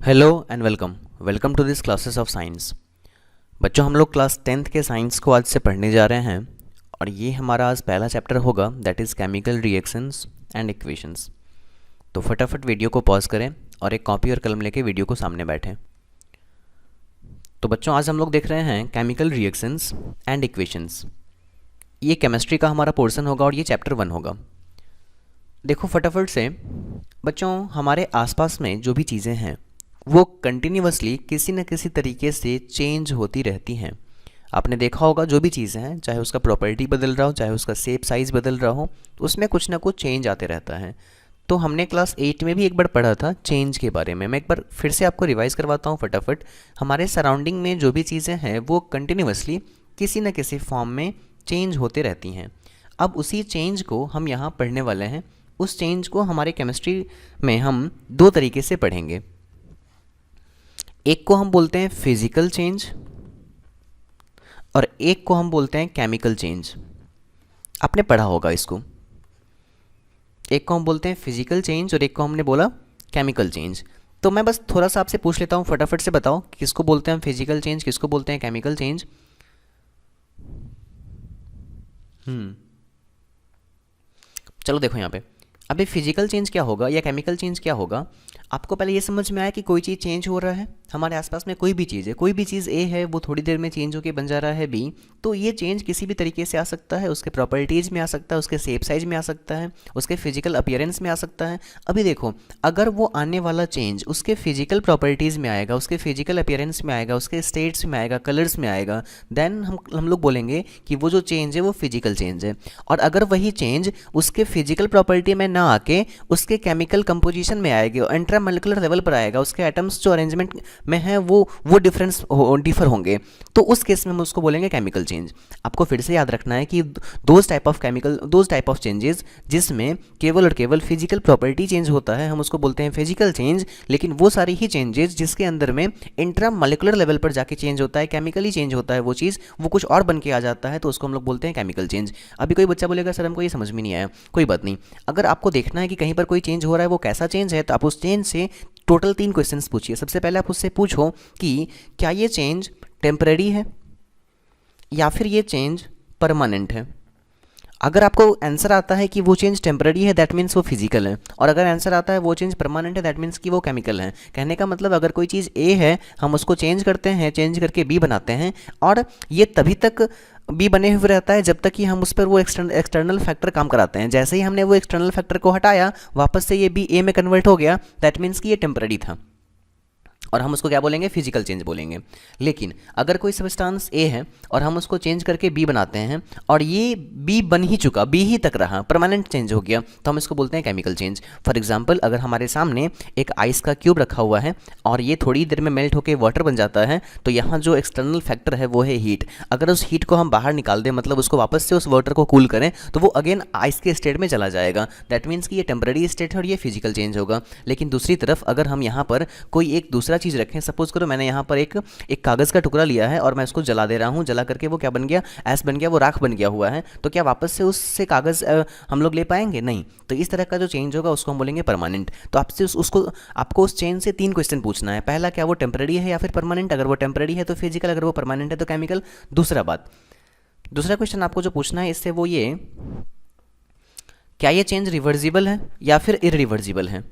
Hello and welcome welcome to this classes of science. बच्चों, हम लोग क्लास 10th के साइंस को आज से पढ़ने जा रहे हैं और ये हमारा आज पहला चैप्टर होगा, that is chemical reactions and equations. तो फटाफट वीडियो को पॉज करें और एक कॉपी और कलम लेके वीडियो को सामने बैठें। तो बच्चों, आज हम लोग देख रहे हैं केमिकल रिएक्शंस एंड इक्वेशंस। ये केमिस्ट्री का हमारा पोर्शन होगा और ये चैप्टर 1 होगा। देखो फटाफट से बच्चों, हमारे आसपास में जो भी चीज़ें हैं वो कंटिन्यूअसली किसी न किसी तरीके से चेंज होती रहती हैं। आपने देखा होगा जो भी चीज़ें हैं, चाहे उसका प्रॉपर्टी बदल रहा हो, चाहे उसका शेप साइज़ बदल रहा हो, तो उसमें कुछ ना कुछ चेंज आते रहता है। तो हमने क्लास 8 में भी एक बार पढ़ा था चेंज के बारे में। मैं एक बार फिर से आपको रिवाइज़ करवाता हूँ फटाफट। हमारे सराउंडिंग में जो भी चीज़ें हैं वो कंटिन्यूअसली किसी न किसी फॉर्म में चेंज होते रहती हैं। अब उसी चेंज को हम यहाँ पढ़ने वाले हैं। उस चेंज को हमारे केमिस्ट्री में हम दो तरीके से पढ़ेंगे। एक को हम बोलते हैं फिजिकल चेंज और एक को हम बोलते हैं केमिकल चेंज। आपने पढ़ा होगा इसको। एक को हम बोलते हैं फिजिकल चेंज और एक को हमने बोला केमिकल चेंज। तो मैं बस थोड़ा सा आपसे पूछ लेता हूँ, फटाफट से बताओ किसको बोलते हैं हम फिजिकल चेंज, किसको बोलते हैं केमिकल चेंज। चलो देखो यहाँ पे, अभी फिजिकल चेंज क्या होगा या केमिकल चेंज क्या होगा। आपको पहले ये समझ में आया कि कोई चीज़ चेंज हो रहा है, हमारे आसपास में कोई भी चीज़ है, कोई भी चीज़ ए है वो थोड़ी देर में चेंज होकर बन जा रहा है बी। तो ये चेंज किसी भी तरीके से आ सकता है, उसके प्रॉपर्टीज़ में आ सकता है, उसके शेप साइज में आ सकता है, उसके फिजिकल अपीयरेंस में आ सकता है। अभी देखो, अगर वो आने वाला चेंज उसके फिजिकल प्रॉपर्टीज़ में आएगा, उसके फिजिकल अपीयरेंस में आएगा, उसके स्टेट्स में आएगा, कलर्स में आएगा, देन हम लोग बोलेंगे कि वो जो चेंज है वो फिजिकल चेंज है। और अगर वही चेंज उसके फिजिकल प्रॉपर्टी में ना आके उसके केमिकल कंपोजिशन में आएगा, इंट्रामोलिकुलर लेवल पर आएगा, उसके एटम्स जो अरेंजमेंट में है वो डिफर होंगे, तो उस केस में हम उसको बोलेंगे केमिकल चेंज। आपको फिर से याद रखना है कि दोज टाइप ऑफ चेंजेस जिसमें केवल और केवल फिजिकल प्रॉपर्टी चेंज होता है हम उसको बोलते हैं फिजिकल चेंज। लेकिन वो सारी ही चेंजेस जिसके अंदर में इंट्रामोलिकुलर लेवल पर जाके चेंज होता है, केमिकली चेंज होता है वो चीज़, वो कुछ और बन के आ जाता है, तो उसको हम लोग बोलते हैं केमिकल चेंज। अभी कोई बच्चा बोलेगा सर हमको ये समझ में नहीं आया, कोई बात नहीं। अगर आपको देखना है कि कहीं पर कोई चेंज हो रहा है वो कैसा चेंज है, तो आप उस चेंज से टोटल 3 क्वेश्चंस पूछिए। सबसे पहले आप उससे पूछो कि क्या ये चेंज टेम्पररी है या फिर ये चेंज परमानेंट है। अगर आपको आंसर आता है कि वो चेंज टेम्पररी है, दैट मीन्स वो फिजिकल है, और अगर आंसर आता है वो चेंज परमानेंट है, दैट मीन्स कि वो केमिकल है। कहने का मतलब अगर कोई चीज़ ए है, हम उसको चेंज करते हैं, चेंज करके बी बनाते हैं, और ये तभी तक बी बने हुए रहता है जब तक कि हम उस पर वो एक्सटर्नल फैक्टर काम कराते हैं। जैसे ही हमने वो एक्सटर्नल फैक्टर को हटाया, वापस से ये बी ए में कन्वर्ट हो गया, दैट मीन्स कि ये टेम्पररी था और हम उसको क्या बोलेंगे, फिजिकल चेंज बोलेंगे। लेकिन अगर कोई सब्सटेंस ए है और हम उसको चेंज करके बी बनाते हैं और ये बी बन ही चुका, बी ही तक रहा, परमानेंट चेंज हो गया, तो हम इसको बोलते हैं केमिकल चेंज। फॉर एग्जांपल, अगर हमारे सामने एक आइस का क्यूब रखा हुआ है और ये थोड़ी देर में मेल्ट होकर वाटर बन जाता है, तो यहाँ जो एक्सटर्नल फैक्टर है वो है हीट। अगर उस हीट को हम बाहर निकाल दें, मतलब उसको वापस से उस वाटर को कूल करें, तो वो अगेन आइस के स्टेट में चला जाएगा। दैट मीन्स कि ये टेम्पररी स्टेट है और ये फिजिकल चेंज होगा। लेकिन दूसरी तरफ अगर हम यहाँ पर कोई एक दूसरा चीज़ रखें, सपोज करो मैंने यहाँ पर एक कागज़ का टुकड़ा लिया है और मैं उसको जला दे रहा हूँ, जला करके वो क्या बन गया, ऐश बन गया, वो राख बन गया हुआ है, तो क्या वापस से उससे कागज़ हम लोग ले पाएंगे? नहीं। तो इस तरह का जो चेंज होगा उसको हम बोलेंगे परमानेंट। तो आपसे आपको उस चेंज से 3 क्वेश्चन पूछना है। पहला, क्या वो टेम्पररी है या फिर परमानेंट? अगर वो टेम्पररी है तो फिजिकल, अगर वो परमानेंट है तो केमिकल। दूसरा क्वेश्चन आपको जो पूछना है इससे वो ये, क्या ये चेंज रिवर्सिबल है या फिर इरिवर्सिबल है।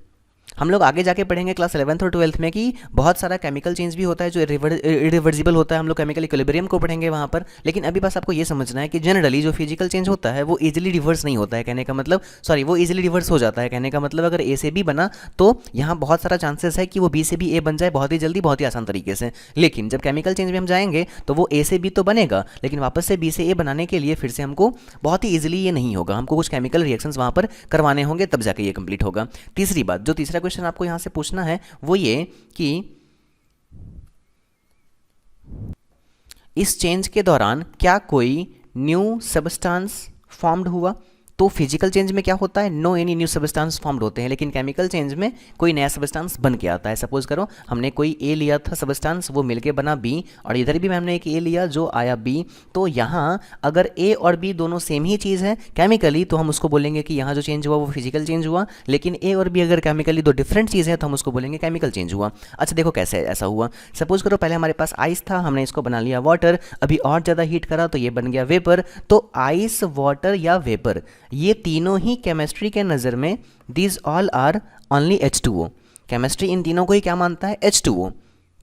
हम लोग आगे जाके पढ़ेंगे क्लास 11th और 12th में कि बहुत सारा केमिकल चेंज भी होता है जो इरिवर्सिबल होता है। हम लोग केमिकल इक्विलिब्रियम को पढ़ेंगे वहाँ पर। लेकिन अभी बस आपको ये समझना है कि जनरली जो फिजिकल चेंज होता है वो इजीली रिवर्स नहीं होता है, कहने का मतलब, सॉरी, वो इजीली रिवर्स हो जाता है। कहने का मतलब अगर ए से बी बना तो यहाँ बहुत सारा चांसेस है कि वो बी से भी ए बन जाए बहुत ही जल्दी, बहुत ही आसान तरीके से। लेकिन जब केमिकल चेंज में हम जाएंगे तो वो ए से बी तो बनेगा, लेकिन वापस से बी से ए बनाने के लिए फिर से हमको बहुत ही ईजिली ये नहीं होगा, हमको कुछ केमिकल रिएक्शंस वहाँ पर करवाने होंगे, तब जाके ये कंप्लीट होगा। तीसरी बात, जो तीसरा क्वेश्चन आपको यहाँ से पूछना है वो ये कि इस चेंज के दौरान क्या कोई न्यू सब्सटेंस फॉर्म्ड हुआ। तो फिजिकल चेंज में क्या होता है, no any new substance formed होते हैं, लेकिन केमिकल चेंज में कोई नया सब्सटेंस बन के आता है। सपोज करो हमने कोई ए लिया था सब्सटेंस, वो मिलके बना बी, और इधर भी हमने एक ए लिया जो आया बी। तो यहाँ अगर ए और बी दोनों सेम ही चीज़ है केमिकली, तो हम उसको बोलेंगे कि यहाँ जो चेंज हुआ वो फिजिकल चेंज हुआ, लेकिन ए और बी अगर केमिकली दो डिफरेंट चीज़ है तो हम उसको बोलेंगे केमिकल चेंज हुआ। अच्छा देखो कैसे ऐसा हुआ। सपोज करो पहले हमारे पास आइस था, हमने इसको बना लिया वाटर, अभी और ज़्यादा हीट करा तो ये बन गया वेपर। तो आइस, वाटर या वेपर, ये तीनों ही केमिस्ट्री के नज़र में these all are only H2O। Chemistry इन तीनों को ही क्या मानता है, H2O।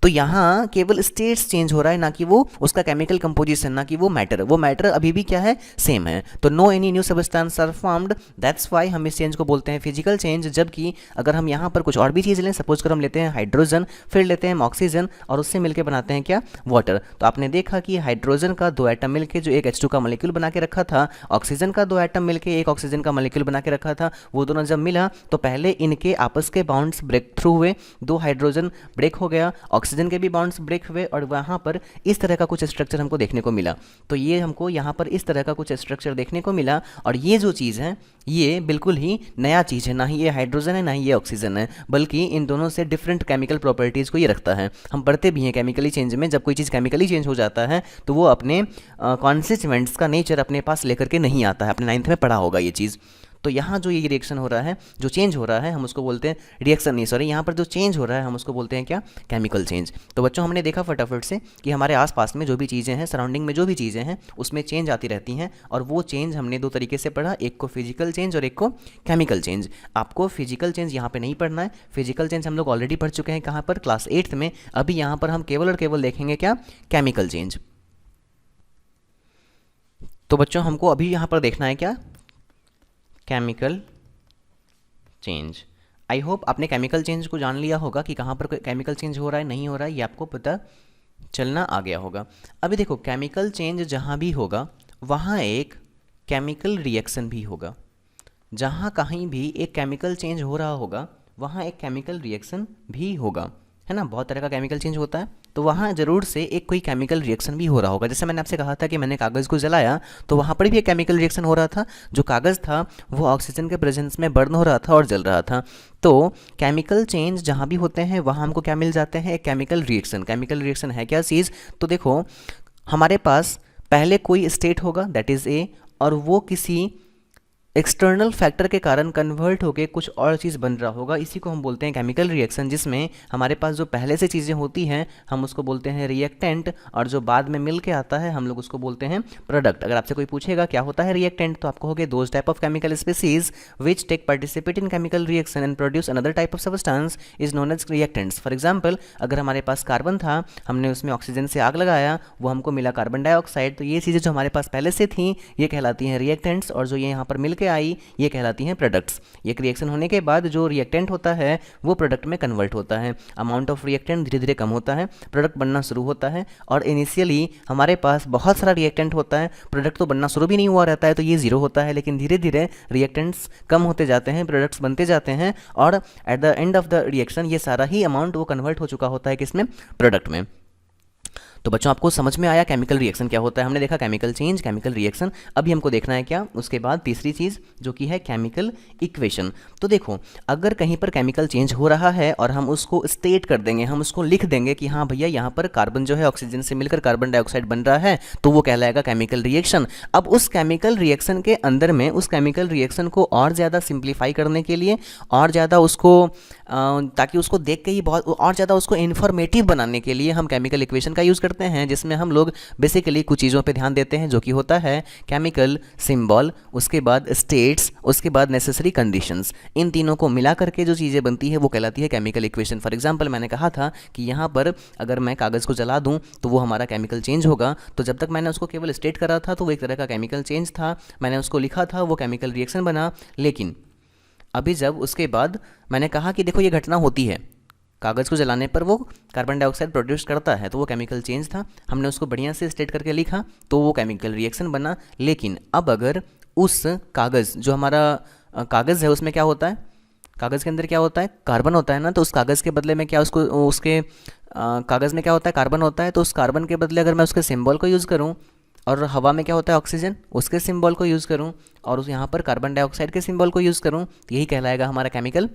तो यहाँ केवल स्टेट्स चेंज हो रहा है, ना कि वो उसका केमिकल कंपोजिशन, ना कि वो मैटर अभी भी क्या है, सेम है। तो no any new substance are formed, that's why हम इस चेंज को बोलते हैं फिजिकल चेंज। जबकि अगर हम यहाँ पर कुछ और भी चीज़ लें, सपोज कर हम लेते हैं हाइड्रोजन, फिर लेते हैं ऑक्सीजन और उससे मिलकर बनाते हैं क्या, वाटर। तो आपने देखा कि हाइड्रोजन का 2 एटम मिलकर जो एक H2 का मॉलिक्यूल बना के रखा था, ऑक्सीजन का 2 एटम मिलकर एक ऑक्सीजन का मॉलिक्यूल बना के रखा था, वो दोनों जब मिला तो पहले इनके आपस के बाउंड्स ब्रेक थ्रू हुए, 2 हाइड्रोजन ब्रेक हो गया, ऑक्सीजन के भी बॉन्ड्स ब्रेक हुए, और वहाँ पर इस तरह का कुछ स्ट्रक्चर हमको देखने को मिला। तो ये हमको यहाँ पर इस तरह का कुछ स्ट्रक्चर देखने को मिला, और ये जो चीज़ है ये बिल्कुल ही नया चीज़ है, ना ही ये हाइड्रोजन है ना ही ये ऑक्सीजन है, बल्कि इन दोनों से डिफरेंट केमिकल प्रॉपर्टीज़ को ये रखता है। हम पढ़ते भी हैं केमिकली चेंज में, जब कोई चीज़ केमिकली चेंज हो जाता है तो वो अपने कॉन्स्टिट्यूएंट्स का नेचर अपने पास लेकर के नहीं आता है। अपने 9th में पढ़ा होगा ये चीज़। तो यहाँ जो ये रिएक्शन हो रहा है, जो चेंज हो रहा है, हम उसको बोलते हैं रिएक्शन नहीं, सॉरी, यहाँ पर जो चेंज हो रहा है हम उसको बोलते हैं क्या, केमिकल चेंज। तो बच्चों हमने देखा फटाफट से कि हमारे आसपास में जो भी चीज़ें हैं, सराउंडिंग में जो भी चीज़ें हैं, उसमें चेंज आती रहती हैं, और वो चेंज हमने 2 तरीके से पढ़ा, एक को फिजिकल चेंज और एक को केमिकल चेंज। आपको फिजिकल चेंज यहाँ पर नहीं पढ़ना है, फिजिकल चेंज हम लोग ऑलरेडी पढ़ चुके हैं, कहाँ पर, क्लास 8th में। अभी यहाँ पर हम केवल और केवल देखेंगे क्या, केमिकल चेंज। तो बच्चों हमको अभी यहाँ पर देखना है क्या, केमिकल चेंज। आई होप आपने केमिकल चेंज को जान लिया होगा कि कहाँ पर केमिकल चेंज हो रहा है, नहीं हो रहा है, ये आपको पता चलना आ गया होगा। अभी देखो केमिकल चेंज जहाँ भी होगा वहाँ एक केमिकल रिएक्शन भी होगा। जहाँ कहीं भी एक केमिकल चेंज हो रहा होगा वहाँ एक केमिकल रिएक्शन भी होगा, है ना। बहुत तरह का केमिकल चेंज होता है, तो वहाँ ज़रूर से एक कोई केमिकल रिएक्शन भी हो रहा होगा। जैसे मैंने आपसे कहा था कि मैंने कागज़ को जलाया तो वहाँ पर भी एक केमिकल रिएक्शन हो रहा था, जो कागज़ था वो ऑक्सीजन के प्रेजेंस में बर्न हो रहा था और जल रहा था। तो केमिकल चेंज जहाँ भी होते हैं वहाँ हमको क्या मिल जाते हैं, एक केमिकल रिएक्शन। केमिकल रिएक्शन है क्या चीज़, तो देखो हमारे पास पहले कोई स्टेट होगा दैट इज़ ए, और वो किसी एक्सटर्नल फैक्टर के कारण कन्वर्ट होकर कुछ और चीज़ बन रहा होगा, इसी को हम बोलते हैं केमिकल रिएक्शन। जिसमें हमारे पास जो पहले से चीज़ें होती हैं हम उसको बोलते हैं रिएक्टेंट, और जो बाद में मिल के आता है हम लोग उसको बोलते हैं प्रोडक्ट। अगर आपसे कोई पूछेगा क्या होता है रिएक्टेंट, तो आप कहोगे those type of chemical species which take participate in chemical reaction and produce another type of substance is known as reactants. For example अगर हमारे पास कार्बन था, हमने उसमें ऑक्सीजन से आग लगाया, वो हमको मिला कार्बन डाइऑक्साइड, तो ये चीज़ें जो हमारे पास पहले से थी ये कहलाती हैं रिएक्टेंट्स, और जो ये यहाँ पर मिल के आई ये कहलाती हैं प्रोडक्ट्स। एक रिएक्शन होने के बाद जो रिएक्टेंट होता है वो प्रोडक्ट में कन्वर्ट होता है। अमाउंट ऑफ रिएक्टेंट धीरे धीरे कम होता है, प्रोडक्ट बनना शुरू होता है, और इनिशियली हमारे पास बहुत सारा रिएक्टेंट होता है, प्रोडक्ट तो बनना शुरू भी नहीं हुआ रहता है, तो ये जीरो होता है, लेकिन धीरे धीरे रिएक्टेंट्स कम होते जाते हैं, प्रोडक्ट्स बनते जाते हैं, और at the end of the reaction ये सारा ही अमाउंट वो कन्वर्ट हो चुका होता है किसमें, प्रोडक्ट में। तो बच्चों आपको समझ में आया केमिकल रिएक्शन क्या होता है। हमने देखा केमिकल चेंज, केमिकल रिएक्शन। अभी हमको देखना है क्या, उसके बाद तीसरी चीज़ जो कि है केमिकल इक्वेशन। तो देखो अगर कहीं पर केमिकल चेंज हो रहा है और हम उसको स्टेट कर देंगे, हम उसको लिख देंगे कि हाँ भैया यहाँ पर कार्बन जो है ऑक्सीजन से मिलकर कार्बन डाइऑक्साइड बन रहा है, तो वो कहलाएगा केमिकल रिएक्शन। अब उस केमिकल रिएक्शन के अंदर में उस केमिकल रिएक्शन को और ज़्यादा सिंप्लीफाई करने के लिए, और ज़्यादा उसको ताकि उसको देख के ही बहुत और ज़्यादा उसको इन्फॉर्मेटिव बनाने के लिए हम केमिकल इक्वेशन का यूज़ करते हैं, जिसमें हम लोग बेसिकली कुछ चीज़ों पे ध्यान देते हैं, जो कि होता है केमिकल सिंबल, उसके बाद स्टेट्स, उसके बाद नेसेसरी कंडीशंस। इन तीनों को मिला करके जो चीज़ें बनती है वो कहलाती है केमिकल इक्वेशन। फॉर एग्जांपल मैंने कहा था कि यहाँ पर अगर मैं कागज़ को जला दूँ तो वो हमारा केमिकल चेंज होगा। तो जब तक मैंने उसको केवल स्टेट करा था तो वो एक तरह का केमिकल चेंज था, मैंने उसको लिखा था, वो केमिकल रिएक्शन बना। लेकिन अभी जब उसके बाद मैंने कहा कि देखो ये घटना होती है, कागज़ को जलाने पर वो कार्बन डाइऑक्साइड प्रोड्यूस करता है, तो वो केमिकल चेंज था, हमने उसको बढ़िया से स्टेट करके लिखा तो वो केमिकल रिएक्शन बना। लेकिन अब अगर उस कागज़ जो हमारा कागज़ है उसमें क्या होता है, कागज़ के अंदर क्या होता है, कार्बन होता है ना, तो उस कागज़ के बदले में क्या उसको उसके कागज़ में क्या होता है, कार्बन होता है, तो उस कार्बन के बदले अगर मैं उसके सिंबल को यूज़ करूँ और हवा में क्या होता है ऑक्सीजन, उसके सिंबल को यूज़ करूँ और उस यहाँ पर कार्बन डाइऑक्साइड के सिंबल को यूज़ करूँ, तो यही कहलाएगा हमारा केमिकल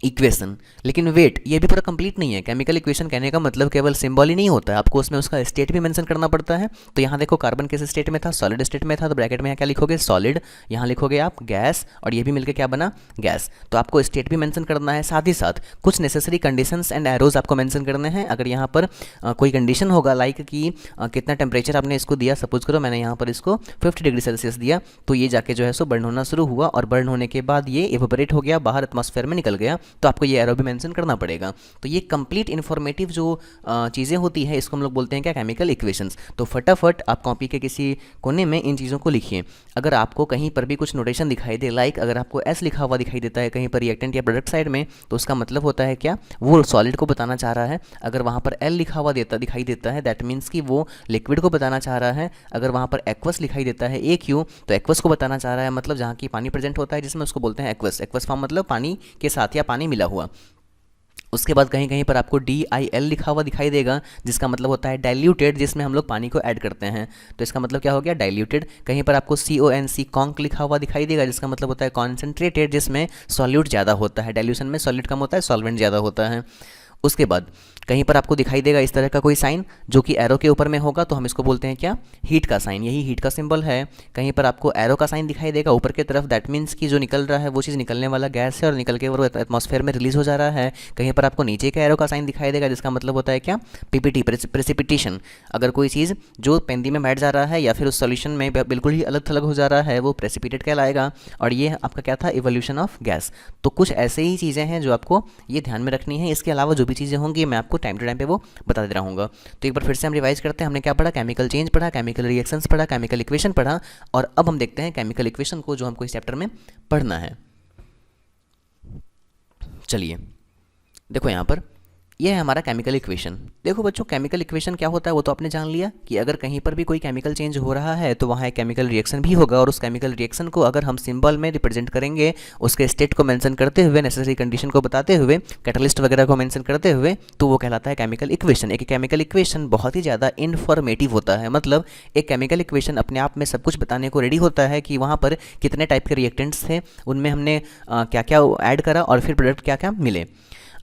इक्वेशन। लेकिन वेट, ये भी पूरा कंप्लीट नहीं है। केमिकल इक्वेशन कहने का मतलब केवल सिंबल ही नहीं होता है, आपको उसमें उसका स्टेट भी मेंशन करना पड़ता है। तो यहाँ देखो कार्बन किस स्टेट में था, सॉलिड स्टेट में था, तो ब्रैकेट में यहाँ क्या लिखोगे, सॉलिड, यहाँ लिखोगे आप गैस, और ये भी मिलकर क्या बना, गैस। तो आपको स्टेट भी मेंशन करना है, साथ ही साथ कुछ नेसेसरी कंडीशंस एंड एरोज आपको मेंशन करने हैं। अगर यहाँ पर कोई कंडीशन होगा लाइक कि कितना टेम्परेचर आपने इसको दिया, सपोज करो मैंने यहाँ पर इसको 50 डिग्री सेल्सियस दिया, तो ये जाके जो है सो बर्न होना शुरू हुआ, और बर्न होने के बाद ये इवेपोरेट हो गया, बाहर एटमॉस्फेयर में निकल गया, तो आपको ये एरो भी मेंशन करना पड़ेगा। तो ये कंप्लीट इन्फॉर्मेटिव जो चीज़ें होती है इसको हम लोग बोलते हैं क्या, केमिकल इक्वेशंस। तो फटाफट आप कॉपी के किसी कोने में इन चीज़ों को लिखिए। अगर आपको कहीं पर भी कुछ नोटेशन दिखाई दे, लाइक अगर आपको एस लिखा हुआ दिखाई देता है कहीं पर रिएक्टेंट या प्रोडक्ट साइड में, तो उसका मतलब होता है क्या, वो सॉलिड को बताना चाह रहा है। अगर वहाँ पर एल लिखा हुआ दिखाई देता है, दैट मीन्स कि वो लिक्विड को बताना चाह रहा है। अगर वहाँ पर एक्वस लिखाई देता है ए क्यू, तो एक्वस को बताना चाह रहा है, मतलब जहाँ की पानी प्रेजेंट होता है जिसमें उसको बोलते हैं एक्वस। एक्वस फॉर्म मतलब पानी के साथ या पानी मिला हुआ। उसके बाद कहीं कहीं पर आपको DIL लिखा हुआ दिखाई देगा, जिसका मतलब होता है डाइल्यूटेड, जिसमें हम लोग पानी को ऐड करते हैं। तो इसका मतलब क्या हो गया, डाइल्यूटेड। कहीं पर आपको CONC कॉन्क लिखा हुआ दिखाई देगा, जिसका मतलब होता है कॉन्सेंट्रेटेड, जिसमें सॉल्यूट ज़्यादा होता है, डाइल्यूशन में सॉलिड कम होता है, सॉल्वेंट ज़्यादा होता है। उसके बाद कहीं पर आपको दिखाई देगा इस तरह का कोई साइन जो कि एरो के ऊपर में होगा, तो हम इसको बोलते हैं क्या, हीट का साइन, यही हीट का सिंबल है। कहीं पर आपको एरो का साइन दिखाई देगा ऊपर की तरफ, दैट मीन्स कि जो निकल रहा है वो चीज़ निकलने वाला गैस है और निकल के वो एटमॉस्फेयर में रिलीज हो जा रहा है। कहीं पर आपको नीचे का एरो का साइन दिखाई देगा, जिसका मतलब होता है क्या, PPT, प्रेसिपिटेशन। अगर कोई चीज़ जो पेंदी में बैठ जा रहा है या फिर उस सॉल्यूशन में बिल्कुल ही अलग थलग हो जा रहा है, वो प्रेसिपिटेट कहलाएगा। और ये आपका क्या था, इवोल्यूशन ऑफ गैस। तो कुछ ऐसे ही चीज़ें हैं जो आपको ये ध्यान में रखनी है। इसके अलावा जो भी चीज़ें होंगी मैं आपको टाइम टू टाइम पे वो बता दे रहूँगा। तो एक बार फिर से हम रिवाइज करते हैं, हमने क्या पढ़ा, केमिकल चेंज पढ़ा, केमिकल रिएक्शंस पढ़ा, केमिकल इक्वेशन पढ़ा, और अब हम देखते हैं केमिकल इक्वेशन को जो हमको इस चैप्टर में पढ़ना है। चलिए देखो यहाँ पर ये है हमारा केमिकल इक्वेशन। देखो बच्चों, केमिकल इक्वेशन क्या होता है वो तो आपने जान लिया कि अगर कहीं पर भी कोई केमिकल चेंज हो रहा है तो वहाँ एक केमिकल रिएक्शन भी होगा, और उस केमिकल रिएक्शन को अगर हम सिंबल में रिप्रेजेंट करेंगे, उसके स्टेट को मेंशन करते हुए, नेसेसरी कंडीशन को बताते हुए, कैटलिस्ट वगैरह को मेंशन करते हुए, तो वो कहलाता है केमिकल इक्वेशन। एक केमिकल इक्वेशन बहुत ही ज़्यादा इन्फॉर्मेटिव होता है, मतलब एक केमिकल इक्वेशन अपने आप में सब कुछ बताने को रेडी होता है कि वहाँ पर कितने टाइप के रिएक्टेंट्स थे, उनमें हमने क्या क्या ऐड करा और फिर प्रोडक्ट क्या क्या मिले।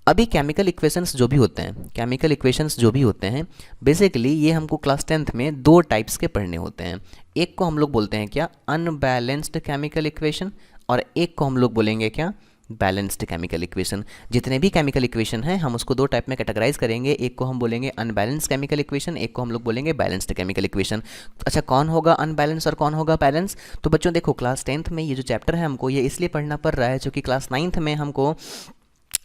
अभी केमिकल इक्वेशंस जो भी होते हैं, केमिकल इक्वेशंस जो भी होते हैं, बेसिकली ये हमको क्लास 10th में दो टाइप्स के पढ़ने होते हैं। एक को हम लोग बोलते हैं क्या, अनबैलेंस्ड केमिकल इक्वेशन, और एक को हम लोग बोलेंगे क्या, बैलेंस्ड केमिकल इक्वेशन। जितने भी केमिकल इक्वेशन हैं हम उसको दो टाइप में कैटेगराइज करेंगे, एक को हम बोलेंगे अनबैलेंस्ड केमिकल इक्वेशन, एक को हम लोग बोलेंगे बैलेंस्ड केमिकल इक्वेशन। अच्छा, कौन होगा अनबैलेंस और कौन होगा बैलेंस? तो बच्चों देखो, क्लास 10th में ये जो चैप्टर है हमको ये इसलिए पढ़ना पड़ रहा है क्योंकि क्लास 9th में हमको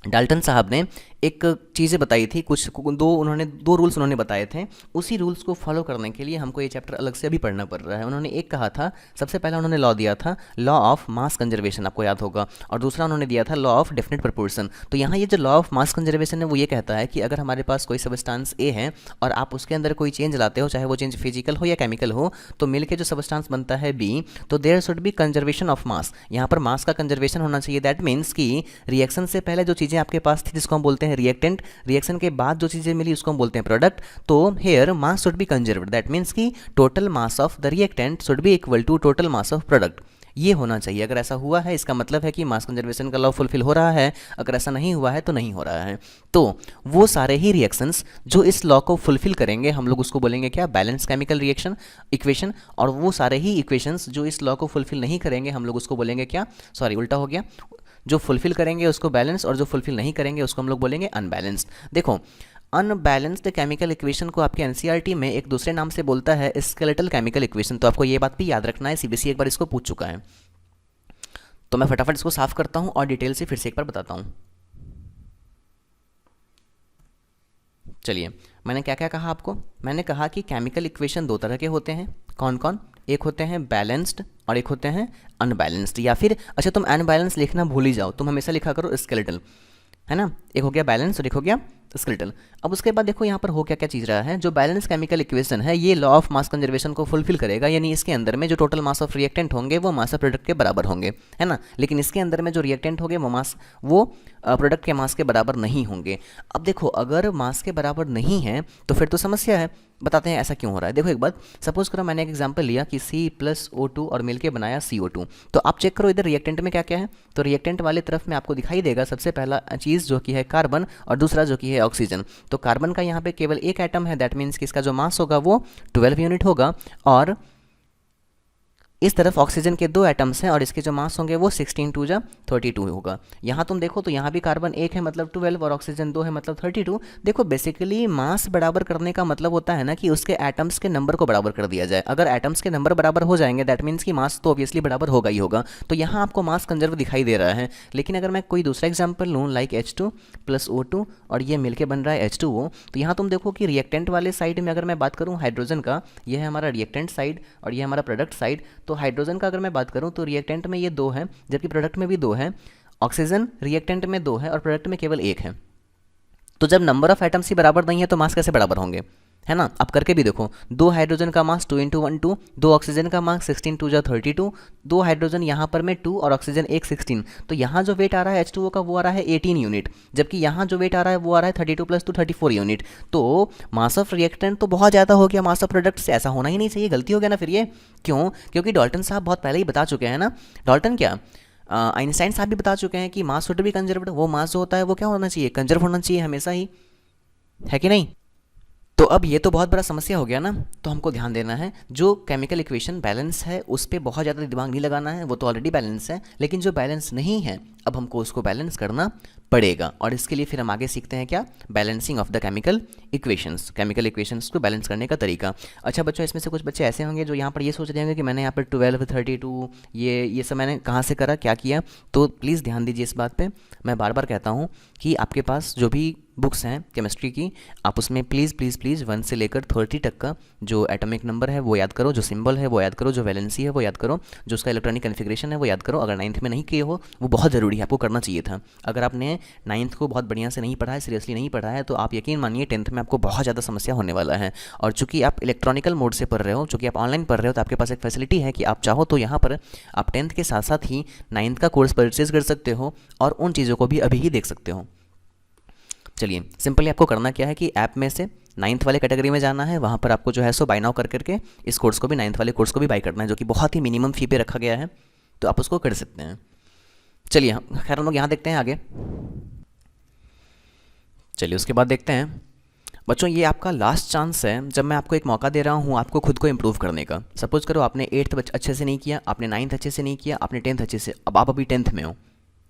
डाल्टन साहब ने एक चीज़ें बताई थी, उन्होंने दो रूल्स उन्होंने बताए थे। उसी रूल्स को फॉलो करने के लिए हमको ये चैप्टर अलग से अभी पढ़ना पड़ रहा है। उन्होंने एक कहा था, सबसे पहला उन्होंने लॉ दिया था, लॉ ऑफ मास कंजर्वेशन, आपको याद होगा, और दूसरा उन्होंने दिया था लॉ ऑफ डेफिनेट प्रोपोर्शन। तो यहाँ ये जो लॉ ऑफ मास कंजर्वेशन है वो ये कहता है कि अगर हमारे पास कोई सबस्टांस ए है और आप उसके अंदर कोई चेंज लाते हो, चाहे वो चेंज फिजिकल हो या केमिकल हो, तो मिलके जो सबस्टांस बनता है बी, तो there should be conservation of mass. यहाँ पर मास का कंजर्वेशन होना चाहिए। दैट मीन्स कि रिएक्शन से पहले जो चीज़ें आपके पास थी जिसको हम बोलते हैं रिएक्टेंट, रिएक्शन के बाद जो चीज़ें मिली उसको हम बोलते हैं प्रोडक्ट। तो here mass should be conserved, that means कि total mass of the reactant should be equal to total mass of product. ये होना चाहिए। अगर ऐसा हुआ है इसका मतलब है कि मास कंजर्वेशन का लॉ फुलफिल हो रहा है, अगर ऐसा नहीं हुआ है तो नहीं हो रहा है। तो वो सारे ही रिएक्शंस जो इस लॉ को फुलफिल करेंगे हम लोग उसको बोलेंगे क्या, बैलेंस केमिकल रिएक्शन इक्वेशन। और वो सारे ही इक्वेशंस जो इस लॉ को फुलफिल नहीं करेंगे हम लोग उसको बोलेंगे क्या, सॉरी उल्टा हो गया, जो फुलफिल करेंगे उसको बैलेंस और जो फुलफिल नहीं करेंगे उसको हम लोग बोलेंगे अनबैलेंस्ड। देखो, अनबैलेंस्ड केमिकल इक्वेशन को आपके एनसीईआरटी में एक दूसरे नाम से बोलता है स्केलेटल केमिकल इक्वेशन। तो आपको ये बात भी याद रखना है, सीबीएसई एक बार इसको पूछ चुका है। तो मैं फटाफट इसको साफ करता हूं और डिटेल से फिर से एक बार बताता हूं। चलिए, मैंने क्या क्या कहा आपको, मैंने कहा कि केमिकल इक्वेशन दो तरह के होते हैं। कौन कौन? एक होते हैं बैलेंस्ड और एक होते हैं अनबैलेंस्ड। या फिर अच्छा, तुम अनबैलेंस लिखना भूल ही जाओ, तुम हमेशा लिखा करो स्केलेटल, है ना। एक हो गया बैलेंस और एक हो गया स्केलेटल। अब उसके बाद देखो यहाँ पर हो क्या क्या चीज़ रहा है, जो बैलेंस केमिकल इक्वेशन है ये लॉ ऑफ मास कंजर्वेशन को फुलफिल करेगा, यानी इसके अंदर में जो टोटल मास ऑफ रिएक्टेंट होंगे वो मास ऑफ प्रोडक्ट के बराबर होंगे, है ना। लेकिन इसके अंदर में जो रिएक्टेंट होंगे वो प्रोडक्ट के मास के बराबर नहीं होंगे। अब देखो अगर मास के बराबर नहीं है तो फिर तो समस्या है। बताते हैं ऐसा क्यों हो रहा है। देखो एक बात, सपोज करो मैंने एक एग्जांपल लिया कि C+O2 और मिलके बनाया CO2। तो आप चेक करो इधर रिएक्टेंट में क्या क्या है। तो रिएक्टेंट वाले तरफ में आपको दिखाई देगा सबसे पहला चीज़ जो कि है कार्बन और दूसरा जो कि है ऑक्सीजन। तो कार्बन का यहाँ पे केवल एक एटम है, दैट मीन्स कि इसका जो मास होगा वो 12 यूनिट होगा, और इस तरफ ऑक्सीजन के 2 एटम्स हैं और इसके जो मास होंगे वो 16 2 जा 32 होगा। यहाँ तुम देखो तो यहाँ भी कार्बन 1 है मतलब 12 और ऑक्सीजन 2 है मतलब 32। देखो बेसिकली मास बराबर करने का मतलब होता है ना कि उसके एटम्स के नंबर को बराबर कर दिया जाए। अगर एटम्स के नंबर बराबर हो जाएंगे दैट मीन्स कि मास तो ऑब्वियसली बराबर होगा ही होगा। तो यहाँ आपको मास कंजर्व दिखाई दे रहा है। लेकिन अगर मैं कोई दूसरा एग्जाम्पल लूँ लाइक H2 + O2 और ये मिलके बन रहा है H2O, तो यहाँ तुम देखो कि रिएक्टेंट वाले साइड में अगर मैं बात करूँ हाइड्रोजन का, ये है हमारा रिएक्टेंट साइड और ये हमारा प्रोडक्ट साइड। तो हाइड्रोजन का अगर मैं बात करूं तो रिएक्टेंट में ये 2 है जबकि प्रोडक्ट में भी 2 है। ऑक्सीजन रिएक्टेंट में 2 है और प्रोडक्ट में केवल 1 है। तो जब नंबर ऑफ एटम्स ही बराबर नहीं है तो मास कैसे बराबर होंगे, है ना। अब करके भी देखो, 2 हाइड्रोजन का मास 2 × 1 2, 2 ऑक्सीजन का मास 16 2 जा 32, 2 हाइड्रोजन यहाँ पर में 2 और ऑक्सीजन 1 16। तो यहाँ जो वेट आ रहा है H2O का वो आ रहा है 18 यूनिट, जबकि यहाँ जो वेट आ रहा है वो आ रहा है 32 + 2 34 यूनिट। तो मास ऑफ रिएक्टेंट तो बहुत ज़्यादा हो गया मास ऑफ प्रोडक्ट से, ऐसा होना ही नहीं चाहिए, गलती हो गया ना फिर ये। क्यों? क्योंकि डाल्टन साहब बहुत पहले ही बता चुके हैं ना। डाल्टन क्या, आइंस्टाइन साहब भी बता चुके हैं कि मास शुड बी कंजर्व्ड। वो मास जो होता है वो क्या होना चाहिए, कंजर्व होना चाहिए हमेशा ही, है कि नहीं। तो अब ये तो बहुत बड़ा समस्या हो गया ना। तो हमको ध्यान देना है जो केमिकल इक्वेशन बैलेंस है उस पर बहुत ज़्यादा दिमाग नहीं लगाना है, वो तो ऑलरेडी बैलेंस है। लेकिन जो बैलेंस नहीं है अब हमको उसको बैलेंस करना पड़ेगा, और इसके लिए फिर हम आगे सीखते हैं क्या, balancing of the chemical equations को बैलेंस करने का तरीका। अच्छा बच्चों, इसमें से कुछ बच्चे ऐसे होंगे जो यहाँ पर ये सोच रहे होंगे कि मैंने यहाँ पर 12 32 ये सब मैंने कहाँ से करा, क्या किया। तो प्लीज़ ध्यान दीजिए इस बात पे। मैं बार बार कहता हूँ कि आपके पास जो भी बुक्स हैं केमिस्ट्री की, आप उसमें प्लीज़ प्लीज़ प्लीज़ 1 से लेकर 30 तक का जो एटॉमिक नंबर है वो याद करो, जो सिंबल है वो याद करो, जो वैलेंसी है वो याद करो, जो उसका इलेक्ट्रॉनिक कन्फिग्रेशन है वो याद करो। अगर 9th में नहीं किए हो वो बहुत ज़रूरी है, आपको करना चाहिए था। अगर आपने 9th को बहुत बढ़िया से नहीं पढ़ा है, सीरियसली नहीं पढ़ा है, तो आप यकीन मानिए 10th में आपको बहुत ज़्यादा समस्या होने वाला है। और चूंकि आप इलेक्ट्रॉनिकल मोड से पढ़ रहे हो, चूंकि आप ऑनलाइन पढ़ रहे हो, तो आपके पास एक फैसिलिटी है कि आप चाहो तो यहाँ पर आप 10th के साथ साथ ही 9th का कोर्स परचेज कर सकते हो और उन चीज़ों को भी अभी ही देख सकते हो। चलिए सिंपली आपको करना क्या है कि ऐप में से 9th वाले कैटेगरी में जाना है, वहाँ पर आपको जो है सो बाय नाउ कर करके इस कोर्स को भी 9th वाले कोर्स को भी बाय करना है, जो कि बहुत ही मिनिमम फ़ी पे रखा गया है, तो आप उसको कर सकते हैं। चलिए खैर हम लोग यहाँ देखते हैं आगे। चलिए उसके बाद देखते हैं बच्चों, ये आपका लास्ट चांस है जब मैं आपको एक मौका दे रहा हूँ आपको खुद को इम्प्रूव करने का। सपोज करो आपने 8th अच्छे से नहीं किया, आपने 9th अच्छे से नहीं किया, आपने 10th अच्छे से, अब आप अभी 10th में हो,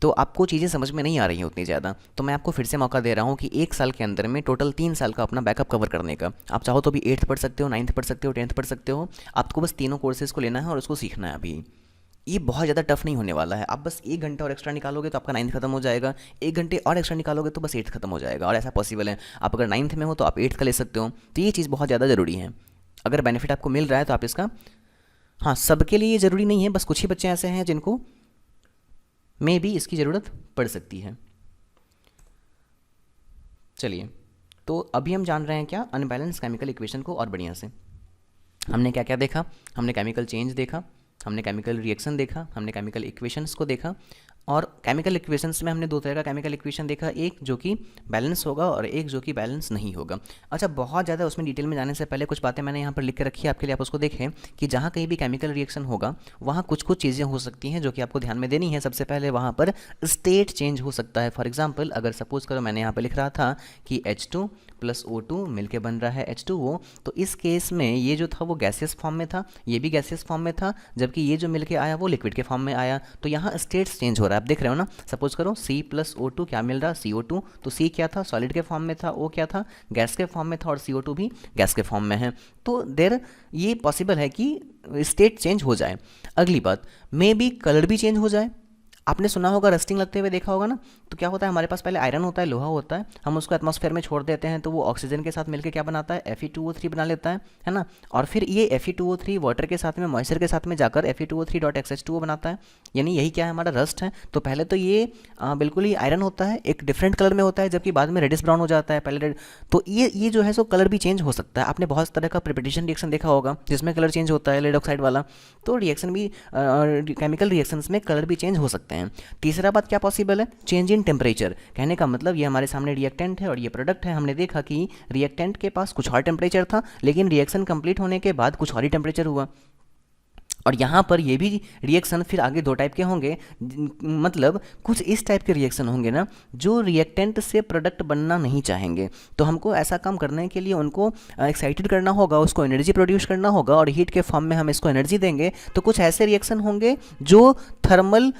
तो आपको चीज़ें समझ में नहीं आ रही हैं उतनी ज़्यादा। तो मैं आपको फिर से मौका दे रहा हूँ कि 1 साल के अंदर में टोटल 3 साल का अपना बैकअप कवर करने का। आप चाहो तो भी 8th पढ़ सकते हो, 9th पढ़ सकते हो, 10th पढ़ सकते हो। आपको बस तीनों कोर्सेज़ को लेना है और उसको सीखना है। अभी ये बहुत ज़्यादा टफ नहीं होने वाला है। आप बस 1 घंटा और एक्स्ट्रा निकालोगे तो आपका 9th खत्म हो जाएगा, 1 घंटे और एक्स्ट्रा निकालोगे तो बस 8th खत्म हो जाएगा। और ऐसा पॉसिबल है, आप अगर 9th में हो तो आप 8th का ले सकते हो। तो ये चीज़ बहुत ज़्यादा ज़रूरी है। अगर बेनिफिट आपको मिल रहा है तो आप इसका, हाँ सबके लिए ये ज़रूरी नहीं है, बस कुछ ही बच्चे ऐसे हैं जिनको में भी इसकी ज़रूरत पड़ सकती है। चलिए तो अभी हम जान रहे हैं क्या, अनबैलेंस केमिकल इक्वेशन को और बढ़िया से। हमने क्या क्या देखा, हमने केमिकल चेंज देखा, हमने केमिकल रिएक्शन देखा, हमने केमिकल इक्वेशंस को देखा। और केमिकल इक्वेशंस में हमने 2 तरह का केमिकल इक्वेशन देखा, एक जो कि बैलेंस होगा और एक जो कि बैलेंस नहीं होगा। अच्छा बहुत ज़्यादा उसमें डिटेल में जाने से पहले कुछ बातें मैंने यहाँ पर लिख के रखी है आपके लिए, आप उसको देखें कि जहाँ कहीं भी केमिकल रिएक्शन होगा वहाँ कुछ कुछ चीज़ें हो सकती हैं जो कि आपको ध्यान में देनी है। सबसे पहले वहाँ पर स्टेट चेंज हो सकता है। फॉर एग्जाम्पल अगर सपोज करो मैंने यहाँ पर लिख रहा था कि H2 + O2 मिलके बन रहा है H2O, तो इस केस में ये जो था वो गैसियस फॉर्म में था, ये भी गैसियस फॉर्म में था, जबकि ये जो मिलके आया वो लिक्विड के फॉर्म में आया। तो यहाँ स्टेट्स चेंज हो रहा है, आप देख रहे हो ना। सपोज करो C + O2 क्या मिल रहा, CO2। तो C क्या था, सॉलिड के फॉर्म में था, O क्या था, गैस के फॉर्म में था, और CO2 भी गैस के फॉर्म में है। तो देर ये पॉसिबल है कि स्टेट चेंज हो जाए। अगली बात, मे बी कलर भी चेंज हो जाए। आपने सुना होगा, रस्टिंग लगते हुए देखा होगा ना। तो क्या होता है, हमारे पास पहले आयरन होता है, लोहा होता है, हम उसको एटमॉस्फेयर में छोड़ देते हैं तो वो ऑक्सीजन के साथ मिलकर क्या बनाता है, Fe2O3 बना लेता है ना। और फिर ये Fe2O3 वाटर के साथ में, मॉइस्चर के साथ में जाकर Fe2O3.XH2O बनाता है, यानी यही क्या है, हमारा रस्ट है। तो पहले तो ये बिल्कुल ही आयरन होता है, एक डिफरेंट कलर में होता है, जबकि बाद में रेडिश ब्राउन हो जाता है पहले रेड। तो ये जो है सो कलर भी चेंज हो सकता है। आपने बहुत तरह का प्रिपरेशन रिएक्शन देखा होगा जिसमें कलर चेंज होता है, लेड ऑक्साइड वाला। तो रिएक्शन भी, केमिकल रिएक्शंस में कलर भी चेंज हो सकते हैं। तीसरा बात क्या पॉसिबल है, चेंज इन टेम्परेचर। कहने का मतलब ये हमारे सामने रिएक्टेंट है और ये प्रोडक्ट है, हमने देखा कि रिएक्टेंट के पास कुछ और टेम्परेचर था, लेकिन रिएक्शन कंप्लीट होने के बाद कुछ और ही टेम्परेचर हुआ। और यहाँ पर ये भी रिएक्शन फिर आगे दो टाइप के होंगे, मतलब कुछ इस टाइप के रिएक्शन होंगे ना जो रिएक्टेंट से प्रोडक्ट बनना नहीं चाहेंगे। तो हमको ऐसा काम करने के लिए उनको एक्साइटेड करना होगा, उसको एनर्जी प्रोड्यूस करना होगा और हीट के फॉर्म में हम इसको एनर्जी देंगे। तो कुछ ऐसे रिएक्शन होंगे जो थर्मल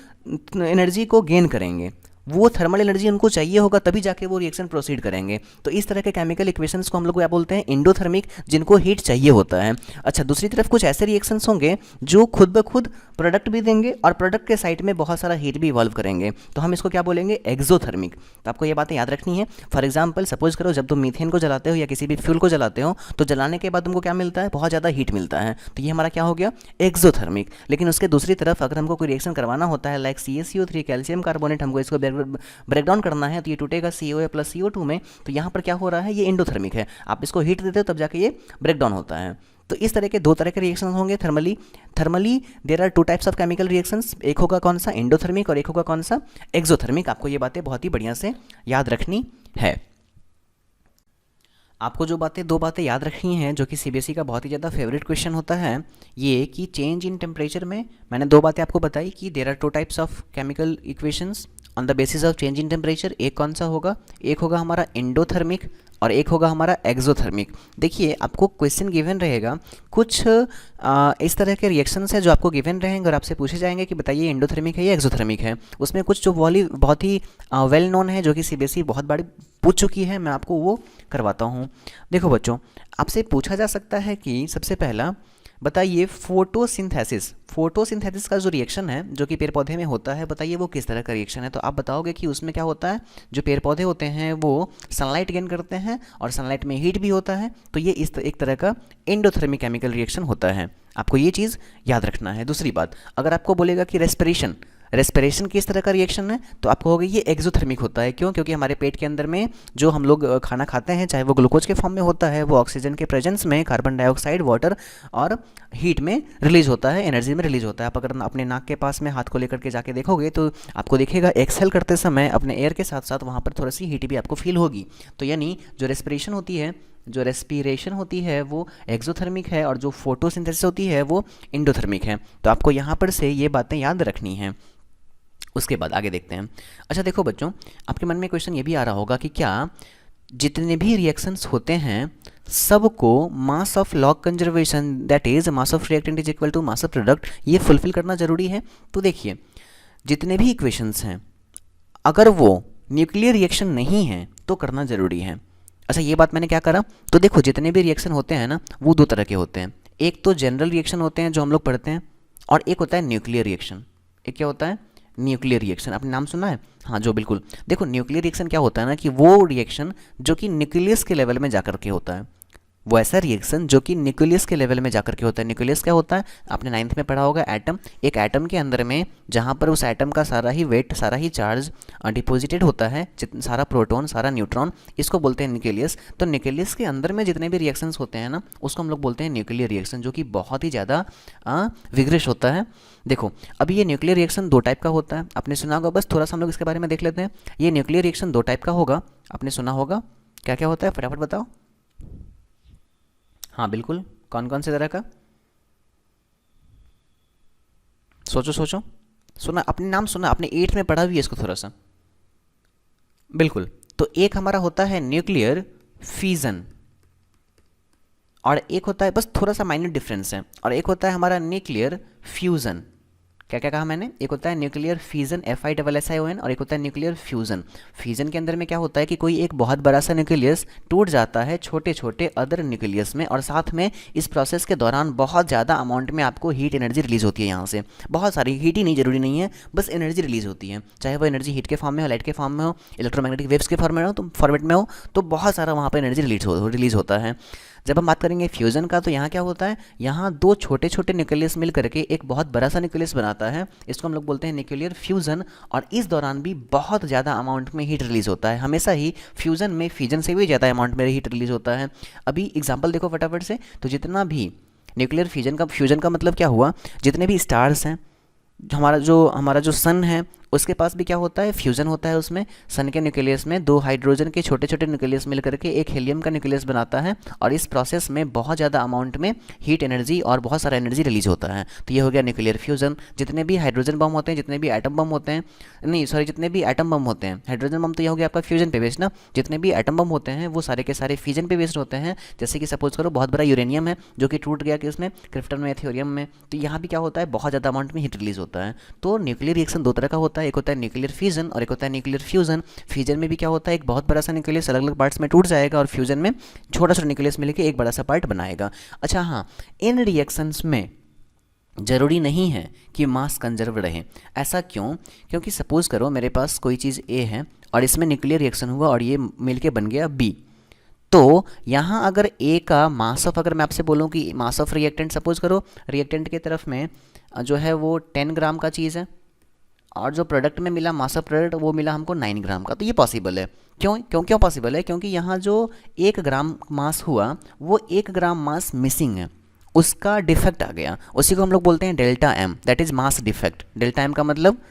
एनर्जी को गेन करेंगे, वो थर्मल एनर्जी उनको चाहिए होगा तभी जाके वो रिएक्शन प्रोसीड करेंगे। तो इस तरह के केमिकल इक्वेशंस को हम लोग क्या बोलते हैं, एंडोथर्मिक, जिनको हीट चाहिए होता है। अच्छा, दूसरी तरफ कुछ ऐसे रिएक्शंस होंगे जो खुद ब खुद प्रोडक्ट भी देंगे और प्रोडक्ट के साइड में बहुत सारा हीट भी इवॉल्व करेंगे, तो हम इसको क्या बोलेंगे, एक्सोथर्मिक। तो आपको ये बातें याद रखनी है। फॉर एग्जाम्पल सपोज करो, जब तुम मीथेन को जलाते हो या किसी भी फ्यूल को जलाते हो तो जलाने के बाद तुमको क्या मिलता है, बहुत ज़्यादा हीट मिलता है। तो ये हमारा क्या हो गया, एक्सोथर्मिक। लेकिन उसके दूसरी तरफ अगर हमको कोई रिएक्शन करवाना होता है, लाइक CaCO3 कैल्शियम कार्बोनेट, हमको इसको ब्रेकडाउन करना है, तो ये टूटेगा COA प्लस CO2 में। तो यहाँ पर क्या हो रहा है, ये एंडोथर्मिक है। आप इसको हीट देते हो तब जाके ये ब्रेकडाउन होता है। तो इस तरह के दो तरह के रिएक्शन होंगे thermally there are two types of chemical reactions. एक होगा कौन सा, एंडोथर्मिक, और एक होगा कौन सा, एक्सोथर्मिक। आपको ये बातें बहुत ही बढ़िया से याद रखनी है। आपको जो बातें, दो बातें याद रखनी हैं जो कि CBSE का बहुत ही ज़्यादा फेवरेट क्वेश्चन होता है, ये कि चेंज इन टेम्परेचर में मैंने दो बातें आपको बताई कि there are two types of chemical equations on the basis of change in temperature. एक कौन सा होगा, एक होगा हमारा एंडोथर्मिक और एक होगा हमारा एक्सोथर्मिक। देखिए आपको क्वेश्चन गिवन रहेगा, कुछ इस तरह के रिएक्शंस हैं जो आपको गिवन रहेंगे और आपसे पूछे जाएंगे कि बताइए एंडोथर्मिक है या एक्सोथर्मिक है। उसमें कुछ जो बहुत ही वेल नोन है, जो कि CBSE बहुत बारी पूछ चुकी है, मैं आपको वो करवाता हूँ। देखो बच्चों, आपसे पूछा जा सकता है कि सबसे पहला बताइए फोटोसिंथेसिस का जो रिएक्शन है जो कि पेड़ पौधे में होता है, बताइए वो किस तरह का रिएक्शन है। तो आप बताओगे कि उसमें क्या होता है, जो पेड़ पौधे होते हैं वो सनलाइट गेन करते हैं और सनलाइट में हीट भी होता है, तो ये एक तरह का एंडोथर्मिक केमिकल रिएक्शन होता है। आपको ये चीज़ याद रखना है। दूसरी बात, अगर आपको बोलेगा कि रेस्पिरेशन किस तरह का रिएक्शन है, तो आपको होगा ये एक्सोथर्मिक होता है। क्यों, क्योंकि हमारे पेट के अंदर में जो हम लोग खाना खाते हैं, चाहे वो ग्लूकोज के फॉर्म में होता है, वो ऑक्सीजन के प्रेजेंस में कार्बन डाइऑक्साइड, वाटर और हीट में रिलीज होता है, एनर्जी में रिलीज होता है। आप अगर अपने नाक के पास में हाथ को लेकर के जाके देखोगे तो आपको दिखेगा एक्सेल करते समय अपने एयर के साथ साथ वहाँ पर थोड़ी सी हीट भी आपको फील होगी। तो यानी जो रेस्पिरेशन होती है वो एक्सोथर्मिक है और जो फोटोसिंथेसिस होती है वो एंडोथर्मिक है। तो आपको यहाँ पर से ये बातें याद रखनी हैं। उसके बाद आगे देखते हैं। अच्छा देखो बच्चों, आपके मन में क्वेश्चन ये भी आ रहा होगा कि क्या जितने भी रिएक्शंस होते हैं सबको mass of log conservation, that is mass of reactant is equal to mass of product, ये फुलफिल करना जरूरी है। तो देखिए, जितने भी इक्वेशंस हैं अगर वो न्यूक्लियर रिएक्शन नहीं है तो करना जरूरी है। अच्छा, ये बात मैंने क्या करा, तो देखो जितने भी रिएक्शन होते हैं ना वो दो तरह के होते हैं। एक तो जनरल रिएक्शन होते हैं जो हम लोग पढ़ते हैं, और एक होता है न्यूक्लियर रिएक्शन। एक क्या होता है, न्यूक्लियर रिएक्शन। आपने नाम सुना है, हाँ जो बिल्कुल। देखो न्यूक्लियर रिएक्शन क्या होता है ना, कि वो रिएक्शन जो कि न्यूक्लियस के लेवल में जाकर के होता है, वो ऐसा रिएक्शन जो कि न्यूक्लियस के लेवल में जाकर के होता है। न्यूक्लियस क्या होता है, आपने 9th में पढ़ा होगा, एटम। एक एटम के अंदर में जहाँ पर उस एटम का सारा ही वेट, सारा ही चार्ज डिपॉजिटेड होता है, सारा प्रोटॉन, सारा न्यूट्रॉन, इसको बोलते हैं न्यूक्लियस। तो न्यूक्लियस के अंदर में जितने भी रिएक्शंस होते हैं ना उसको हम लोग बोलते हैं न्यूक्लियर रिएक्शन, जो कि बहुत ही ज़्यादा विग्रस होता है। देखो अब ये न्यूक्लियर रिएक्शन दो टाइप का होता है, आपने सुना होगा, बस थोड़ा सा हम लोग इसके बारे में देख लेते हैं। ये न्यूक्लियर रिएक्शन दो टाइप का होगा, आपने सुना होगा। क्या क्या होता है, फटाफट बताओ। हाँ बिल्कुल, कौन कौन से तरह का, सोचो सोचो। सुना, अपने नाम सुना, आपने 8th में पढ़ा भी है इसको थोड़ा सा। बिल्कुल, तो एक हमारा होता है न्यूक्लियर फीजन, और एक होता है, बस थोड़ा सा माइनर डिफरेंस है, और एक होता है हमारा न्यूक्लियर फ्यूजन। क्या क्या कहा मैंने, एक होता है न्यूक्लियर फिजन FISSION और एक होता है न्यूक्लियर फ्यूजन। फ्यूजन के अंदर में क्या होता है कि कोई एक बहुत बड़ा सा न्यूक्लियस टूट जाता है छोटे छोटे अदर न्यूक्लियस में, और साथ में इस प्रोसेस के दौरान बहुत ज़्यादा अमाउंट में आपको हीट एनर्जी रिलीज होती है। यहाँ से बहुत सारी हीट ही नहीं, जरूरी नहीं है, बस एनर्जी रिलीज होती है, चाहे वो एनर्जी हीट के फॉर्म में हो, लाइट के फॉर्म में हो, इलेक्ट्रोमैग्नेटिक वेव्स के फॉर्म में हो, तो फॉर्मेट में हो, तो बहुत सारा वहाँ पर एनर्जी रिलीज होता है। जब हम बात करेंगे फ्यूज़न का, तो यहाँ क्या होता है, यहाँ दो छोटे छोटे न्यूक्लियस मिल करके एक बहुत बड़ा सा न्यूक्लियस बनाता है, इसको हम लोग बोलते हैं न्यूक्लियर फ्यूज़न। और इस दौरान भी बहुत ज़्यादा अमाउंट में हीट रिलीज होता है, हमेशा ही फ्यूज़न में फिजन से भी ज़्यादा अमाउंट में हीट रिलीज होता है। अभी एग्जाम्पल देखो फटाफट से, तो जितना भी न्यूक्लियर फ्यूजन का मतलब क्या हुआ, जितने भी स्टार्स हैं, हमारा जो सन है उसके पास भी क्या होता है, फ्यूज़न होता है। उसमें सन के न्यूक्लियस में दो हाइड्रोजन के छोटे छोटे न्यूक्लियस मिल करके एक हीलियम का न्यूक्लियस बनाता है, और इस प्रोसेस में बहुत ज़्यादा अमाउंट में हीट एनर्जी और बहुत सारा एनर्जी रिलीज होता है। तो ये हो गया न्यूक्लियर फ्यूज़न। जितने भी हाइड्रोजन बम होते हैं, जितने भी एटम बम होते हैं, नहीं सॉरी, जितने भी एटम बम होते हैं, हाइड्रोजन बम तो ये हो गया आपका फ्यूजन पे बेस्ड ना, जितने भी एटम बम होते हैं वो सारे के सारे फ्यूजन पे बेस्ड होते हैं। जैसे कि सपोज करो बहुत बड़ा यूरेनियम है जो कि टूट गया किसमें, क्रिप्टन में, थ्योरियम में, तो यहाँ भी क्या होता है, बहुत ज़्यादा अमाउंट में हीट रिलीज होता है। तो न्यूक्लियर रिएक्शन दो तरह का होता है, एक होता है न्यूक्लियर फिजन और एक होता है न्यूक्लियर फ्यूजन। फ्यूजन में भी क्या होता है, एक बहुत बड़ा सा न्यूक्लियस अलग अलग पार्ट्स में टूट जाएगा, और फ्यूजन में छोटा छोटा न्यूक्लियस मिलकर एक बड़ा सा पार्ट बनाएगा। अच्छा हाँ, इन रिएक्शंस में ज़रूरी नहीं है कि मास कंजर्व रहे। ऐसा क्यों, क्योंकि सपोज करो मेरे पास कोई चीज़ A है और इसमें न्यूक्लियर रिएक्शन हुआ और ये मिलके बन गया B, तो यहाँ अगर A का मास ऑफ, अगर मैं आपसे बोलूँ कि मास ऑफ रिएक्टेंट, सपोज करो रिएक्टेंट की तरफ में जो है वो 10 ग्राम का चीज़ है, और जो प्रोडक्ट में मिला मास ऑफ प्रोडक्ट वो मिला हमको 9 ग्राम का, तो ये पॉसिबल है। क्यों पॉसिबल है, क्योंकि यहाँ जो 1 ग्राम मास हुआ वो 1 ग्राम मास मिसिंग है, उसका डिफेक्ट आ गया, उसी को हम लोग बोलते हैं delta M, that is mass defect. Delta M का मतलब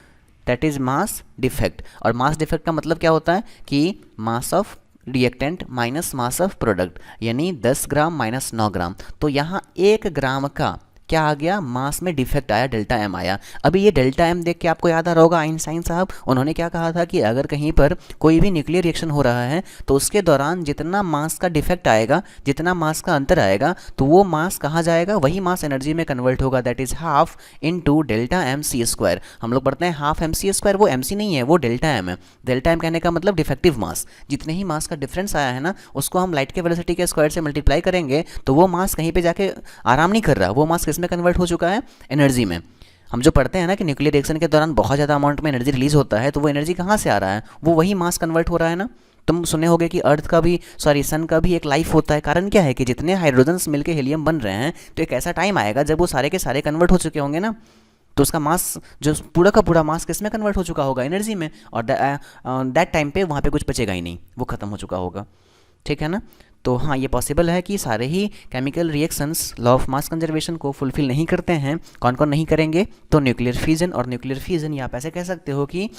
दैट इज़ मास डिफेक्ट, और मास डिफेक्ट का मतलब क्या होता है कि मास of reactant minus mass of product, यानी 10 ग्राम माइनस 9 ग्राम। तो यहाँ 1 ग्राम का क्या आ गया, मास में डिफेक्ट आया, डेल्टा एम आया। अभी ये डेल्टा एम देख के आपको याद आ रहा होगा आइंस्टाइन साहब, उन्होंने क्या कहा था कि अगर कहीं पर कोई भी न्यूक्लियर रिएक्शन हो रहा है तो उसके दौरान जितना मास का डिफेक्ट आएगा, जितना मास का अंतर आएगा, तो वो मास कहाँ जाएगा, वही मास एनर्जी में कन्वर्ट होगा, that is half into delta M C square. हम लोग पढ़ते हैं हाफ एम सी स्क्वायर, वो एम सी नहीं है, वो डेल्टा एम है। डेल्टा एम कहने का मतलब डिफेक्टिव मास, जितने ही मास का डिफरेंस आया है ना, उसको हम लाइट के वेलोसिटी के स्क्वायर से मल्टीप्लाई करेंगे, तो वो मास कहीं पर जाके आराम नहीं कर रहा, वो मास किस में कन्वर्ट हो चुका है, एनर्जी में। हम जो पढ़ते हैं ना कि न्यूक्लियर रिएक्शन के दौरान बहुत ज़्यादा अमाउंट में एनर्जी रिलीज होता है, तो वो एनर्जी कहाँ से आ रहा है, वो वही मास कन्वर्ट हो रहा है ना। तुम सुने होगे कि अर्थ का भी, सॉरी सन का भी एक लाइफ होता है। कारण क्या है कि जितने हाइड्रोजन्स मिलके हीलियम बन रहे हैं, तो एक ऐसा टाइम आएगा जब वो सारे के सारे कन्वर्ट हो चुके होंगे ना, तो उसका मास, जो पूरा का पूरा मास किस में कन्वर्ट हो चुका होगा, एनर्जी में, और दैट टाइम पे वहाँ पे कुछ बचेगा ही नहीं, वो खत्म हो चुका होगा। ठीक है ना। तो हाँ, ये पॉसिबल है कि सारे ही chemical reactions law of mass conservation को फुलफिल नहीं करते हैं। कौन कौन नहीं करेंगे, तो न्यूक्लियर फिजन और न्यूक्लियर फ्यूजन, या आप ऐसे कह सकते हो कि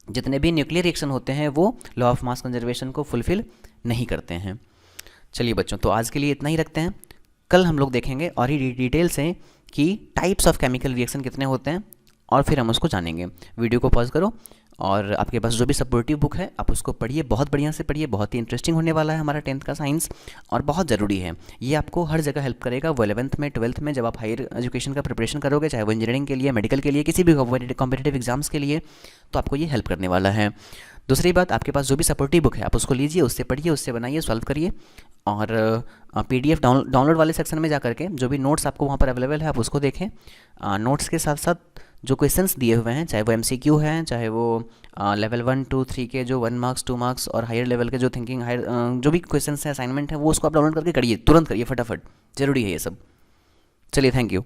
जितने भी न्यूक्लियर रिएक्शन होते हैं वो लॉ ऑफ मास कंजर्वेशन को फुलफिल नहीं करते हैं। चलिए बच्चों, तो आज के लिए इतना ही रखते हैं। कल हम लोग देखेंगे और ही डिटेल से कि टाइप्स ऑफ केमिकल रिएक्शन कितने होते हैं, और फिर हम उसको जानेंगे। वीडियो को पॉज करो और आपके पास जो भी सपोर्टिव बुक है आप उसको पढ़िए, बहुत बढ़िया से पढ़िए, बहुत ही इंटरेस्टिंग होने वाला है हमारा 10th का साइंस, और बहुत ज़रूरी है। ये आपको हर जगह हेल्प करेगा, वो 11th में 12th में जब आप हायर एजुकेशन का प्रिपरेशन करोगे, चाहे वो इंजीनियरिंग के लिए, मेडिकल के लिए, किसी भी कॉम्पिटिटिव एग्जाम्स के लिए, तो आपको ये हेल्प करने वाला है। दूसरी बात, आपके पास जो भी सपोर्टिव बुक है आप उसको लीजिए, उससे पढ़िए, उससे बनाइए, सॉल्व करिए, और PDF डाउनलोड वाले सेक्शन में जा करके जो भी नोट्स आपको वहाँ पर अवेलेबल है आप उसको देखें। नोट्स के साथ साथ जो क्वेश्चंस दिए हुए हैं, चाहे वो MCQ हैं, चाहे वो लेवल 1, 2, 3 के जो 1 मार्क्स 2 मार्क्स और हायर लेवल के जो थिंकिंग हायर जो भी क्वेश्चंस हैं, असाइनमेंट है, वो उसको आप डाउनलोड करके करिए, तुरंत करिए, फटाफट, ज़रूरी है ये सब। चलिए, थैंक यू।